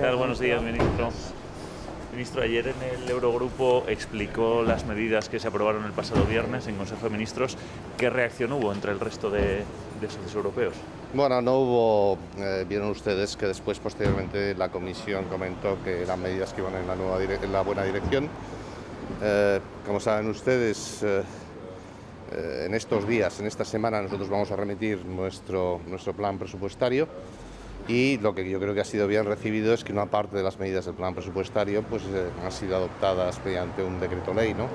tal? Buenos días, ministro. Ministro, ayer en el Eurogrupo explicó las medidas que se aprobaron el pasado viernes en Consejo de Ministros. ¿Qué reacción hubo entre el resto de socios europeos? Bueno, no hubo, vieron ustedes que después, posteriormente, la Comisión comentó que eran medidas que iban en la buena dirección. Como saben ustedes, en estos días, en esta semana, nosotros vamos a remitir nuestro plan presupuestario. Y lo que yo creo que ha sido bien recibido es que una parte de las medidas del plan presupuestario pues, han sido adoptadas mediante un decreto ley, ¿no?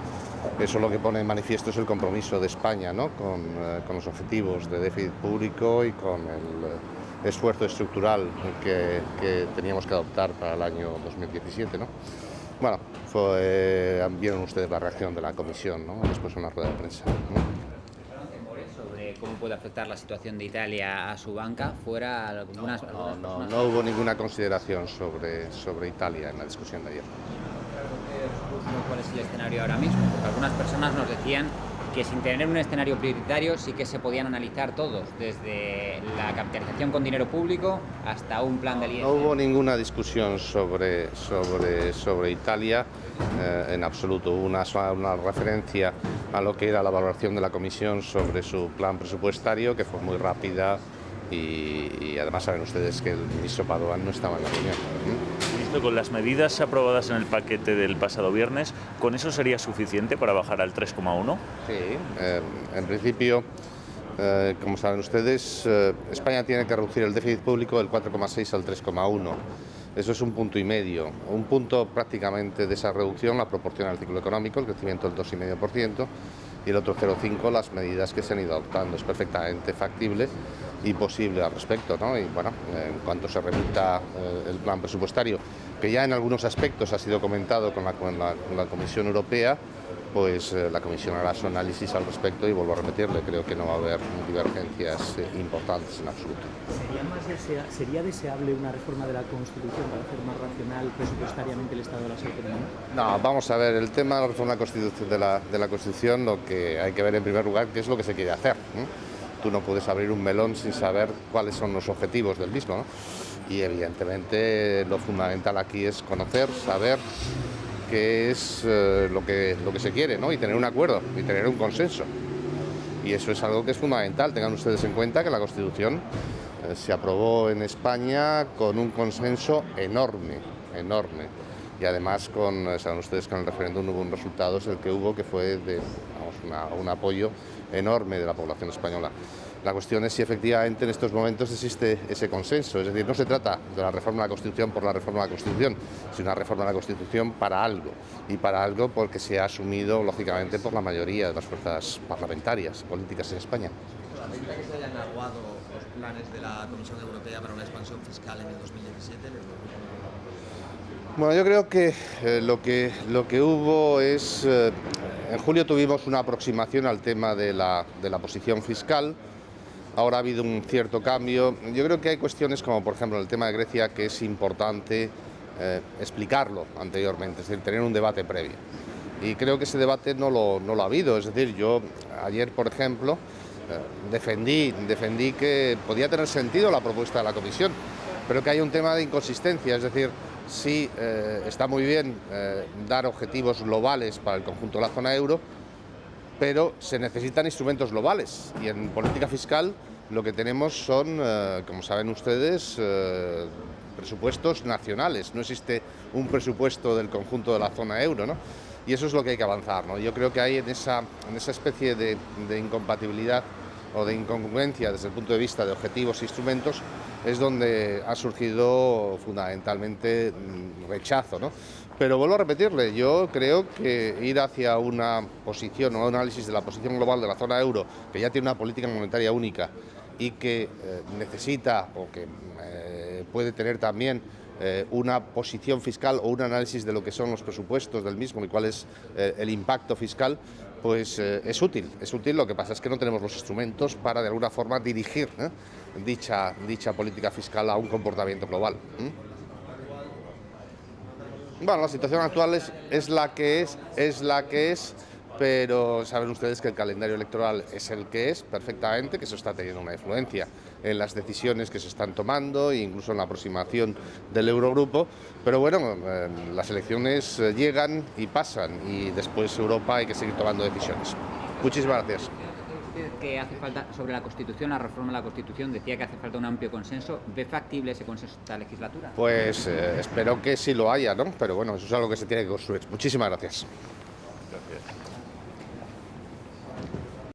Eso lo que pone en manifiesto es el compromiso de España, ¿no? con los objetivos de déficit público y con el esfuerzo estructural que teníamos que adoptar para el año 2017, ¿no? Bueno, vieron ustedes la reacción de la Comisión, ¿no? Después de una rueda de prensa, ¿no? Sobre cómo puede afectar la situación de Italia a su banca, fuera algunas No hubo ninguna consideración sobre Italia en la discusión de ayer. ¿Cuál es el escenario ahora mismo? Porque algunas personas nos decían que sin tener un escenario prioritario sí que se podían analizar todos, desde la capitalización con dinero público hasta un plan de ISF. No hubo ninguna discusión sobre Italia en absoluto. Hubo una referencia a lo que era la valoración de la Comisión sobre su plan presupuestario, que fue muy rápida y además saben ustedes que el ministro Padoan no estaba en la reunión. Ministro, con las medidas aprobadas en el paquete del pasado viernes, ¿con eso sería suficiente para bajar al 3,1? Sí, en principio, como saben ustedes, España tiene que reducir el déficit público del 4,6 al 3,1. Eso es un punto y medio. Un punto prácticamente de esa reducción la proporciona el ciclo económico, el crecimiento del 2,5%, y el otro 0,5 las medidas que se han ido adoptando. Es perfectamente factible y posible al respecto, ¿no? Y bueno, en cuanto se remita el plan presupuestario, que ya en algunos aspectos ha sido comentado con la Comisión Europea, pues la Comisión hará su análisis al respecto y vuelvo a repetirle, creo que no va a haber divergencias importantes en absoluto. ¿Sería deseable una reforma de la Constitución para hacer más racional presupuestariamente el Estado de las autonomías? No, vamos a ver, el tema de la reforma de la Constitución, lo que hay que ver en primer lugar qué es lo que se quiere hacer, ¿no? Tú no puedes abrir un melón sin saber cuáles son los objetivos del mismo, ¿no? Y evidentemente lo fundamental aquí es conocer, saber qué es lo que se quiere, ¿no? Y tener un acuerdo y tener un consenso. Y eso es algo que es fundamental. Tengan ustedes en cuenta que la Constitución se aprobó en España con un consenso enorme. Y además, saben ustedes que en el referéndum hubo un resultado, el que hubo, que fue de un apoyo enorme de la población española. La cuestión es si efectivamente en estos momentos existe ese consenso. Es decir, no se trata de la reforma de la Constitución por la reforma de la Constitución, sino una reforma de la Constitución para algo. Y para algo porque se ha asumido, lógicamente, por la mayoría de las fuerzas parlamentarias, políticas en España. ¿Lamenta que se hayan aguado los planes de la Comisión Europea para una expansión fiscal en el 2017? Bueno, yo creo que lo que hubo es... en julio tuvimos una aproximación al tema de la posición fiscal. Ahora ha habido un cierto cambio. Yo creo que hay cuestiones como, por ejemplo, el tema de Grecia, que es importante explicarlo anteriormente, es decir, tener un debate previo. Y creo que ese debate no lo ha habido. Es decir, yo ayer, por ejemplo, defendí que podía tener sentido la propuesta de la Comisión, pero que hay un tema de inconsistencia. Es decir, sí, está muy bien dar objetivos globales para el conjunto de la zona euro, pero se necesitan instrumentos globales y en política fiscal lo que tenemos son, como saben ustedes, presupuestos nacionales. No existe un presupuesto del conjunto de la zona euro, ¿no? Y eso es lo que hay que avanzar, ¿no? Yo creo que hay en esa especie de incompatibilidad o de incongruencia desde el punto de vista de objetivos e instrumentos es donde ha surgido fundamentalmente rechazo, ¿no? Pero vuelvo a repetirle, yo creo que ir hacia una posición o un análisis de la posición global de la zona euro, que ya tiene una política monetaria única y que necesita o que puede tener también una posición fiscal o un análisis de lo que son los presupuestos del mismo y cuál es el impacto fiscal, pues es útil. Lo que pasa es que no tenemos los instrumentos para de alguna forma dirigir dicha política fiscal a un comportamiento global. Bueno, la situación actual es la que es pero saben ustedes que el calendario electoral es el que es perfectamente, que eso está teniendo una influencia en las decisiones que se están tomando e incluso en la aproximación del Eurogrupo. Pero bueno, las elecciones llegan y pasan y después Europa hay que seguir tomando decisiones. Muchísimas gracias. Que hace falta, sobre la Constitución, la reforma de la Constitución, decía que hace falta un amplio consenso. ¿Ve factible ese consenso esta legislatura? Pues espero que sí lo haya, ¿no? Pero bueno, eso es algo que se tiene que construir. Muchísimas gracias. Gracias.